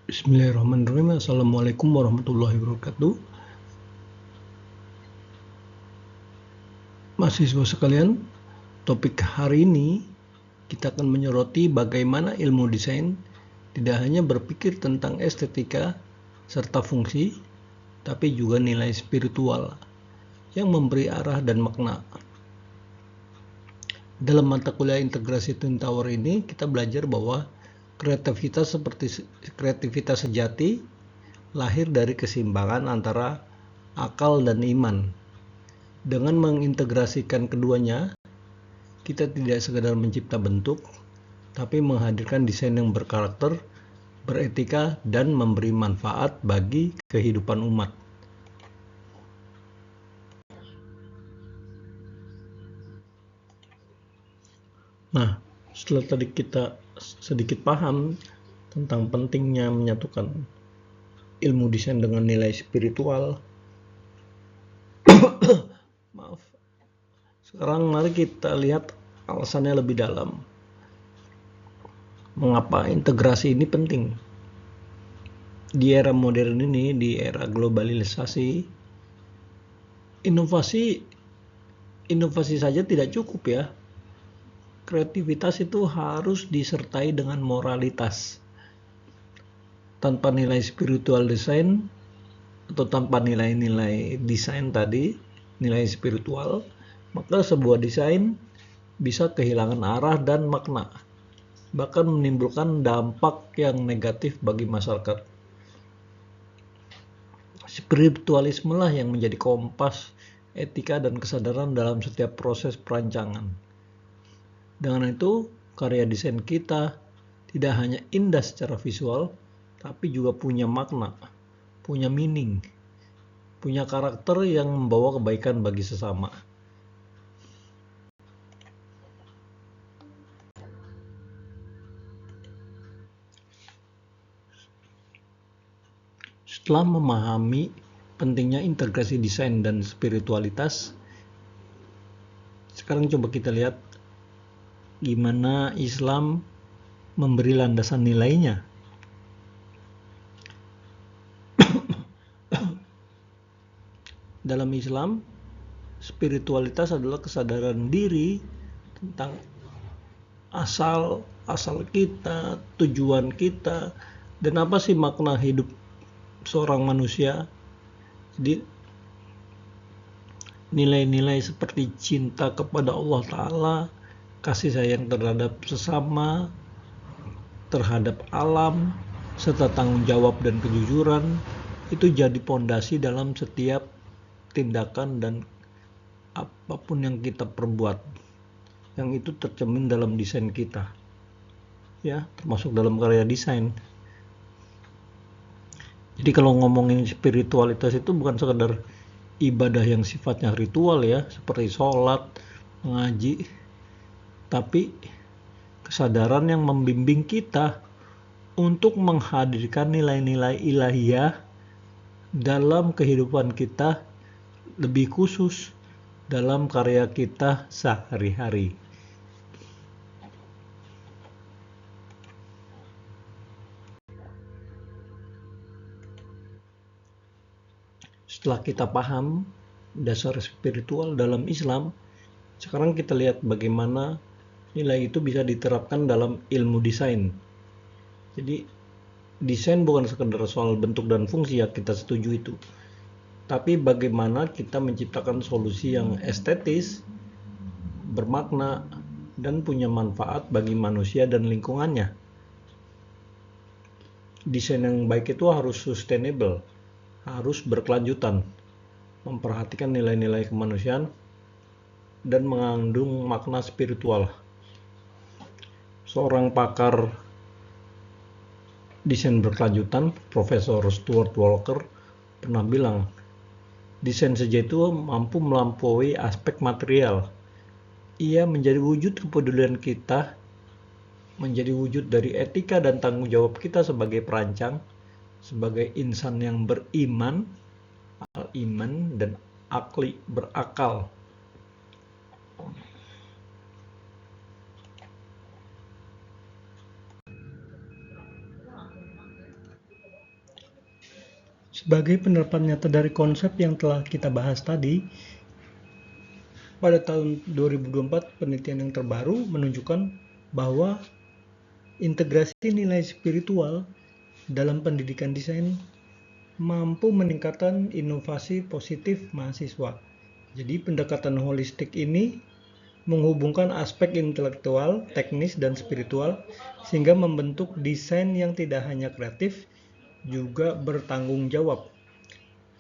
Bismillahirrahmanirrahim. Assalamualaikum warahmatullahi wabarakatuh. Mahasiswa sekalian, topik hari ini kita akan menyoroti bagaimana ilmu desain tidak hanya berpikir tentang estetika serta fungsi, tapi juga nilai spiritual yang memberi arah dan makna. Dalam mata kuliah integrasi Twin Tower ini, kita belajar bahwa kreativitas sejati lahir dari keseimbangan antara akal dan iman. Dengan mengintegrasikan keduanya, kita tidak sekedar mencipta bentuk, tapi menghadirkan desain yang berkarakter, beretika, dan memberi manfaat bagi kehidupan umat. Nah, setelah tadi kita sedikit paham tentang pentingnya menyatukan ilmu desain dengan nilai spiritual, maaf. Sekarang mari kita lihat alasannya lebih dalam. Mengapa integrasi ini penting? Di era modern ini, di era globalisasi, inovasi saja tidak cukup ya. Kreativitas itu harus disertai dengan moralitas. Tanpa nilai spiritual desain atau tanpa nilai-nilai desain tadi, nilai spiritual, maka sebuah desain bisa kehilangan arah dan makna, bahkan menimbulkan dampak yang negatif bagi masyarakat. Spiritualisme lah yang menjadi kompas etika dan kesadaran dalam setiap proses perancangan. Dengan itu, karya desain kita tidak hanya indah secara visual, tapi juga punya makna, punya meaning, punya karakter yang membawa kebaikan bagi sesama. Setelah memahami pentingnya integrasi desain dan spiritualitas, sekarang coba kita lihat gimana Islam memberi landasan nilainya. Dalam Islam, spiritualitas adalah kesadaran diri tentang asal kita, tujuan kita, dan apa sih makna hidup seorang manusia. Jadi nilai-nilai seperti cinta kepada Allah Ta'ala, kasih sayang terhadap sesama, terhadap alam, serta tanggung jawab dan kejujuran, itu jadi pondasi dalam setiap tindakan dan apapun yang kita perbuat, yang itu tercermin dalam desain kita, ya, termasuk dalam karya desain. Jadi kalau ngomongin spiritualitas itu bukan sekedar ibadah yang sifatnya ritual ya, seperti sholat, mengaji, tapi kesadaran yang membimbing kita untuk menghadirkan nilai-nilai ilahiyah dalam kehidupan kita, lebih khusus dalam karya kita sehari-hari. Setelah kita paham dasar spiritual dalam Islam, sekarang kita lihat bagaimana nilai itu bisa diterapkan dalam ilmu desain. Jadi desain bukan sekedar soal bentuk dan fungsi, ya kita setuju itu, tapi bagaimana kita menciptakan solusi yang estetis, bermakna, dan punya manfaat bagi manusia dan lingkungannya. Desain yang baik itu harus sustainable, harus berkelanjutan, memperhatikan nilai-nilai kemanusiaan, dan mengandung makna spiritual. Seorang pakar desain berkelanjutan, Profesor Stuart Walker, pernah bilang, desain saja itu mampu melampaui aspek material. Ia menjadi wujud kepedulian kita, menjadi wujud dari etika dan tanggung jawab kita sebagai perancang, sebagai insan yang beriman, al-iman, dan akli, berakal. Sebagai penerapan nyata dari konsep yang telah kita bahas tadi, pada tahun 2024 penelitian yang terbaru menunjukkan bahwa integrasi nilai spiritual dalam pendidikan desain mampu meningkatkan inovasi positif mahasiswa. Jadi pendekatan holistik ini menghubungkan aspek intelektual, teknis, dan spiritual sehingga membentuk desain yang tidak hanya kreatif, juga bertanggung jawab.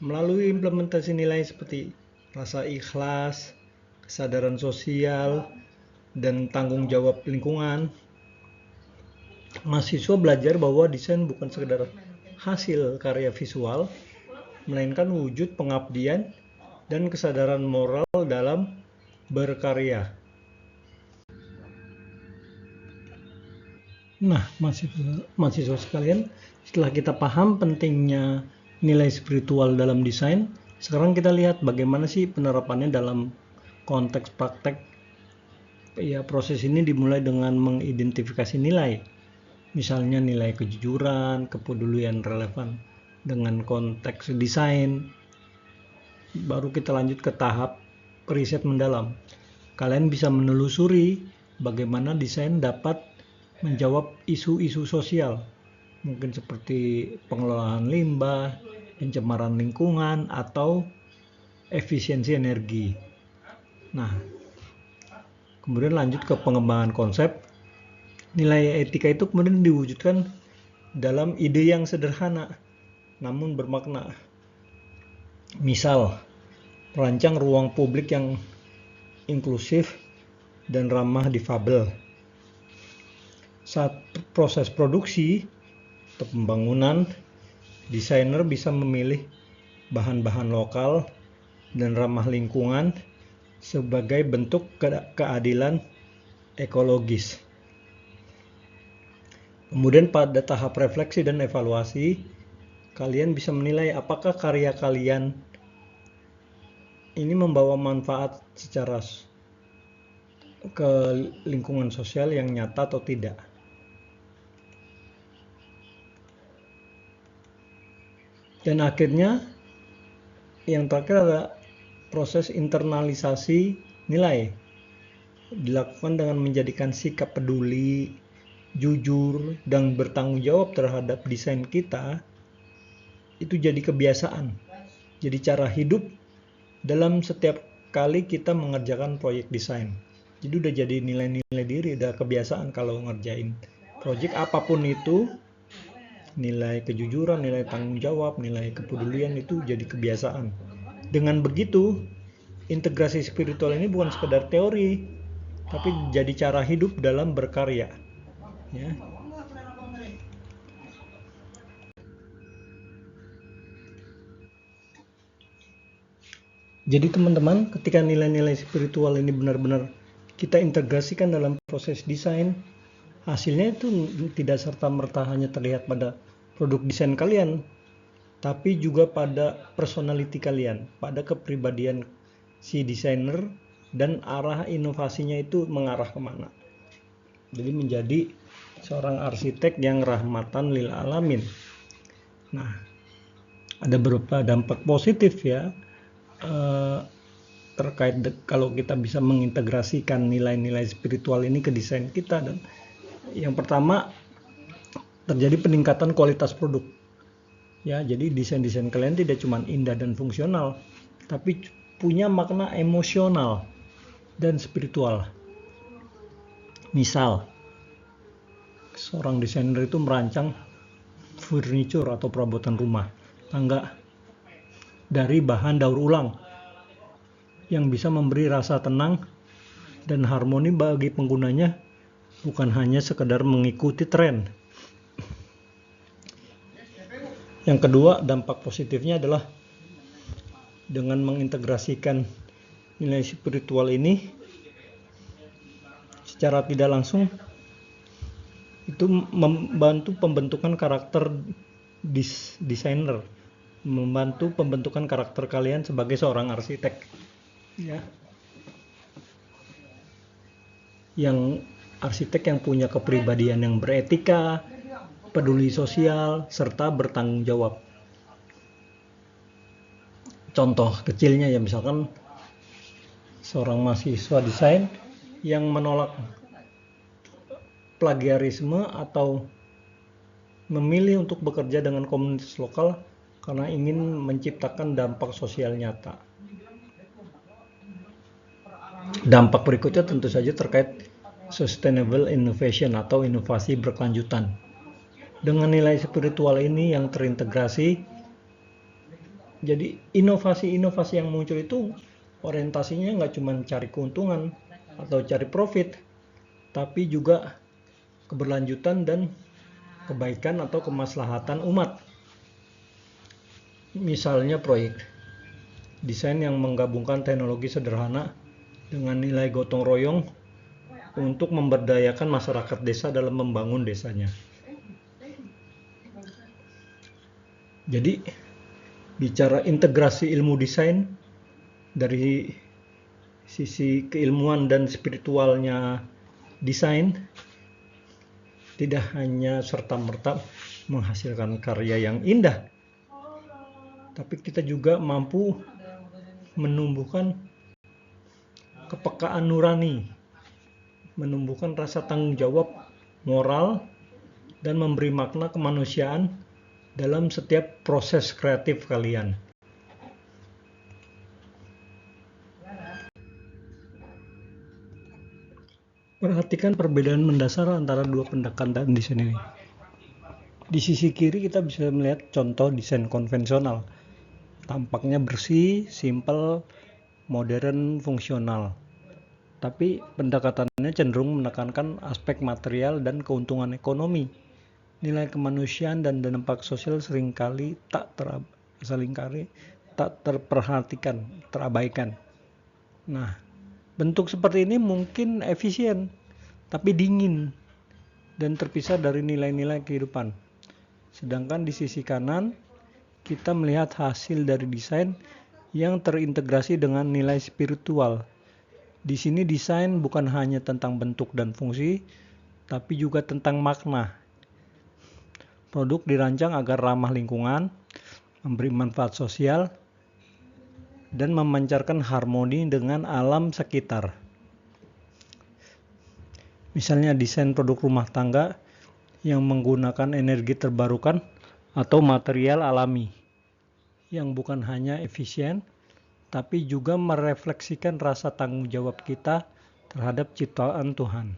Melalui implementasi nilai seperti rasa ikhlas, kesadaran sosial, dan tanggung jawab lingkungan, mahasiswa belajar bahwa desain bukan sekedar hasil karya visual, melainkan wujud pengabdian dan kesadaran moral dalam berkarya. Nah, mahasiswa sekalian, setelah kita paham pentingnya nilai spiritual dalam desain, sekarang kita lihat bagaimana sih penerapannya dalam konteks praktek. Ya, proses ini dimulai dengan mengidentifikasi nilai. Misalnya nilai kejujuran, kepedulian relevan dengan konteks desain. Baru kita lanjut ke tahap riset mendalam. Kalian bisa menelusuri bagaimana desain dapat menjawab isu-isu sosial, mungkin seperti pengelolaan limbah, pencemaran lingkungan, atau efisiensi energi. Nah, kemudian lanjut ke pengembangan konsep. Nilai etika itu kemudian diwujudkan dalam ide yang sederhana namun bermakna. Misal, merancang ruang publik yang inklusif dan ramah difabel. Saat proses produksi atau pembangunan, desainer bisa memilih bahan-bahan lokal dan ramah lingkungan sebagai bentuk keadilan ekologis. Kemudian pada tahap refleksi dan evaluasi, kalian bisa menilai apakah karya kalian ini membawa manfaat secara ke lingkungan sosial yang nyata atau tidak. Dan akhirnya yang terakhir adalah proses internalisasi nilai. Dilakukan dengan menjadikan sikap peduli, jujur, dan bertanggung jawab terhadap desain kita itu jadi kebiasaan. Jadi cara hidup dalam setiap kali kita mengerjakan proyek desain. Jadi udah jadi nilai-nilai diri, udah kebiasaan kalau ngerjain proyek apapun itu. Nilai kejujuran, nilai tanggung jawab, nilai kepedulian itu jadi kebiasaan. Dengan begitu, integrasi spiritual ini bukan sekedar teori, tapi jadi cara hidup dalam berkarya. Ya. Jadi teman-teman, ketika nilai-nilai spiritual ini benar-benar kita integrasikan dalam proses desain, hasilnya itu tidak serta-merta hanya terlihat pada produk desain kalian, tapi juga pada personality kalian, pada kepribadian si desainer, dan arah inovasinya itu mengarah kemana. Jadi menjadi seorang arsitek yang rahmatan lil alamin. Nah, ada beberapa dampak positif ya terkait kalau kita bisa mengintegrasikan nilai-nilai spiritual ini ke desain kita. Dan yang pertama, terjadi peningkatan kualitas produk. Ya, jadi desain-desain kalian tidak cuma indah dan fungsional, tapi punya makna emosional dan spiritual. Misal, seorang desainer itu merancang furniture atau perabotan rumah tangga dari bahan daur ulang yang bisa memberi rasa tenang dan harmoni bagi penggunanya, bukan hanya sekedar mengikuti tren. Yang kedua, dampak positifnya adalah dengan mengintegrasikan nilai spiritual ini secara tidak langsung itu membantu pembentukan karakter desainer, membantu pembentukan karakter kalian sebagai seorang arsitek. Ya. Yang arsitek yang punya kepribadian yang beretika, peduli sosial, serta bertanggung jawab. Contoh kecilnya ya, misalkan seorang mahasiswa desain yang menolak plagiarisme atau memilih untuk bekerja dengan komunitas lokal karena ingin menciptakan dampak sosial nyata. Dampak berikutnya tentu saja terkait sustainable innovation atau inovasi berkelanjutan. Dengan nilai spiritual ini yang terintegrasi, jadi inovasi-inovasi yang muncul itu orientasinya nggak cuma cari keuntungan atau cari profit, tapi juga keberlanjutan dan kebaikan atau kemaslahatan umat. Misalnya proyek desain yang menggabungkan teknologi sederhana dengan nilai gotong royong untuk memberdayakan masyarakat desa dalam membangun desanya. Jadi bicara integrasi ilmu desain dari sisi keilmuan dan spiritualnya desain, tidak hanya serta-merta menghasilkan karya yang indah, tapi kita juga mampu menumbuhkan kepekaan nurani, menumbuhkan rasa tanggung jawab moral, dan memberi makna kemanusiaan dalam setiap proses kreatif kalian. Perhatikan perbedaan mendasar antara dua pendekatan desain ini. Di sisi kiri kita bisa melihat contoh desain konvensional. Tampaknya bersih, simple, modern, fungsional. Tapi pendekatannya cenderung menekankan aspek material dan keuntungan ekonomi. Nilai kemanusiaan dan dampak sosial seringkali tak terperhatikan, terabaikan. Nah, bentuk seperti ini mungkin efisien, tapi dingin dan terpisah dari nilai-nilai kehidupan. Sedangkan di sisi kanan, kita melihat hasil dari desain yang terintegrasi dengan nilai spiritual. Di sini desain bukan hanya tentang bentuk dan fungsi, tapi juga tentang makna. Produk dirancang agar ramah lingkungan, memberi manfaat sosial, dan memancarkan harmoni dengan alam sekitar. Misalnya desain produk rumah tangga yang menggunakan energi terbarukan atau material alami, yang bukan hanya efisien, tapi juga merefleksikan rasa tanggung jawab kita terhadap ciptaan Tuhan.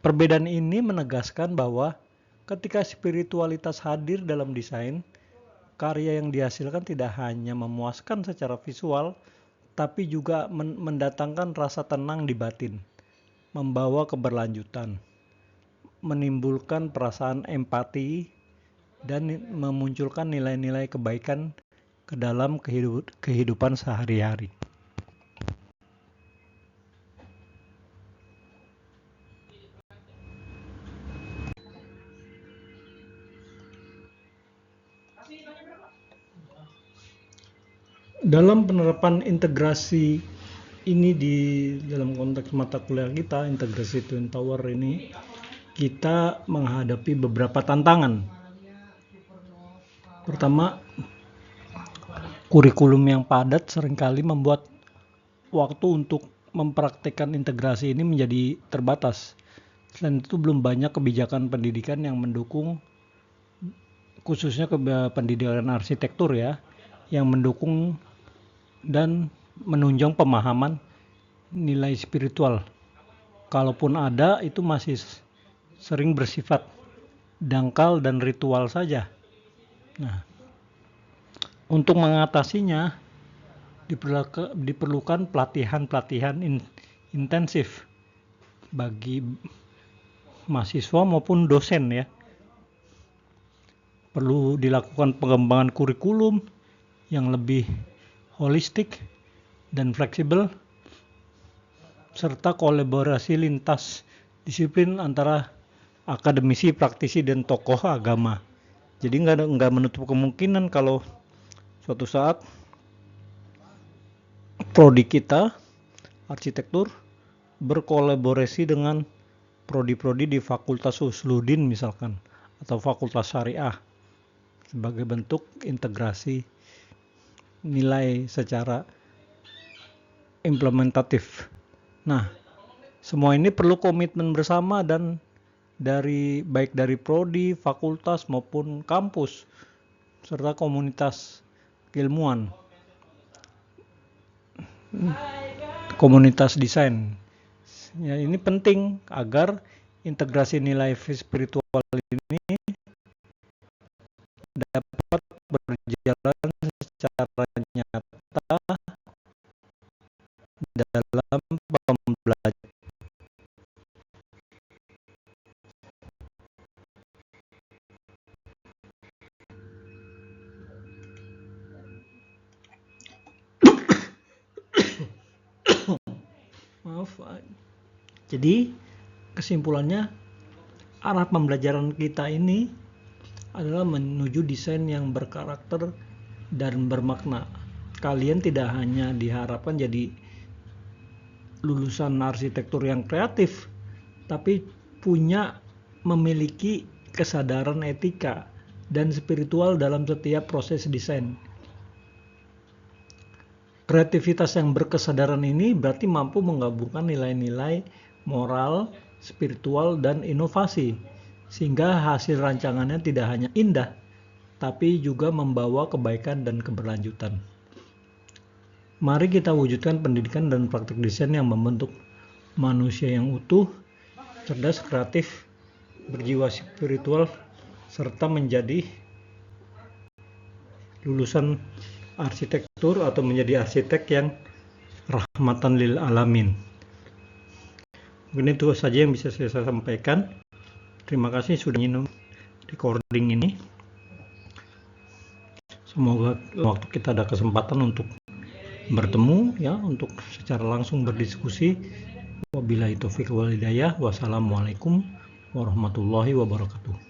Perbedaan ini menegaskan bahwa ketika spiritualitas hadir dalam desain, karya yang dihasilkan tidak hanya memuaskan secara visual, tapi juga mendatangkan rasa tenang di batin, membawa keberlanjutan, menimbulkan perasaan empati, dan memunculkan nilai-nilai kebaikan ke dalam kehidupan sehari-hari. Dalam penerapan integrasi ini di dalam konteks mata kuliah kita, integrasi Twin Tower ini, kita menghadapi beberapa tantangan. Pertama, kurikulum yang padat seringkali membuat waktu untuk mempraktikkan integrasi ini menjadi terbatas. Selain itu, belum banyak kebijakan pendidikan yang mendukung, khususnya pendidikan arsitektur ya, yang mendukung dan menunjang pemahaman nilai spiritual. Kalaupun ada, itu masih sering bersifat dangkal dan ritual saja. Nah, untuk mengatasinya diperlukan pelatihan intensif bagi mahasiswa maupun dosen ya. Perlu dilakukan pengembangan kurikulum yang lebih holistik dan fleksibel, serta kolaborasi lintas disiplin antara akademisi, praktisi, dan tokoh agama. Jadi nggak menutup kemungkinan kalau suatu saat prodi kita arsitektur berkolaborasi dengan prodi-prodi di Fakultas Usluddin misalkan, atau Fakultas Syariah, sebagai bentuk integrasi nilai secara implementatif. Nah, semua ini perlu komitmen bersama dan baik dari prodi, fakultas maupun kampus serta komunitas keilmuan, komunitas desain. Ya, ini penting agar integrasi nilai spiritual ini dapat berjalan secara nyata dalam pembelajaran. Jadi kesimpulannya, arah pembelajaran kita ini adalah menuju desain yang berkarakter dan bermakna. Kalian tidak hanya diharapkan jadi lulusan arsitektur yang kreatif, tapi memiliki kesadaran etika dan spiritual dalam setiap proses desain. Kreativitas yang berkesadaran ini berarti mampu menggabungkan nilai-nilai moral, spiritual, dan inovasi, sehingga hasil rancangannya tidak hanya indah, tapi juga membawa kebaikan dan keberlanjutan. Mari kita wujudkan pendidikan dan praktik desain yang membentuk manusia yang utuh, cerdas, kreatif, berjiwa spiritual, serta menjadi lulusan arsitektur atau menjadi arsitek yang rahmatan lil alamin. Mungkin itu saja yang bisa saya sampaikan. Terima kasih sudah minum recording ini. Semoga waktu kita ada kesempatan untuk bertemu ya, untuk secara langsung berdiskusi. Wabillahi taufiq wal hidayah. Wassalamualaikum warahmatullahi wabarakatuh.